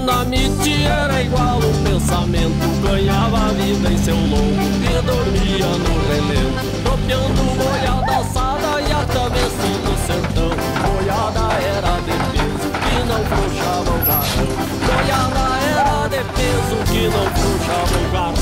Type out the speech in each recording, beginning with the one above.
dinamite era igual o pensamento. Ganhava vida em seu lombo e dormia no relento, tropeando boiada assada e a cabeça do sertão. Boiada era de peso que não frouxava o garrão. Boiada era de peso que não frouxava o garrão.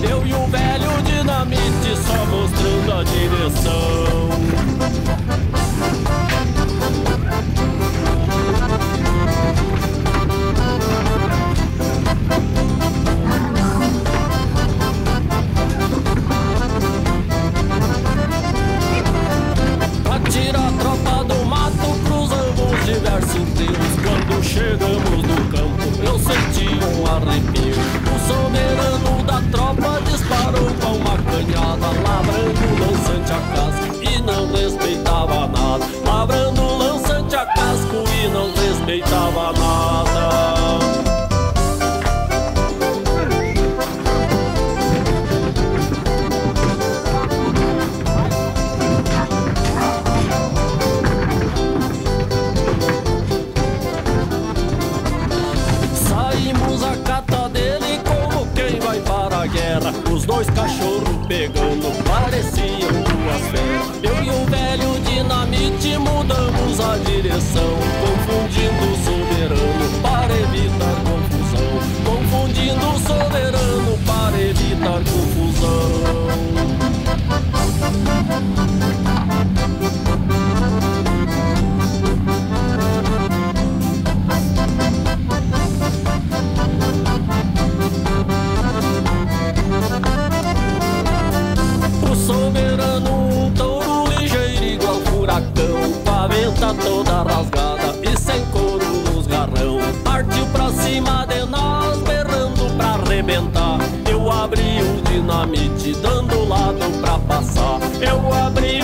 Eu e o velho dinamite só mostrando a direção. Pra tirar a tropa do mato, cruzamos diversos rios. Quando chegamos no campo, eu senti um arrepio. O soberano da tropa disparou com uma canhada, lavrando lançante a casco e não respeitava nada. Lavrando lançante a casco e não respeitava nada. Os dois cachorros pegando pareciam duas feras. Eu e o velho dinamite mudamos a direção, confundindo o soberano para evitar confusão. Confundindo o soberano para evitar confusão. Paventa toda rasgada e sem couro nos garrão, partiu pra cima de nós, berrando pra arrebentar. Eu abri o dinamite dando lado pra passar. Eu abri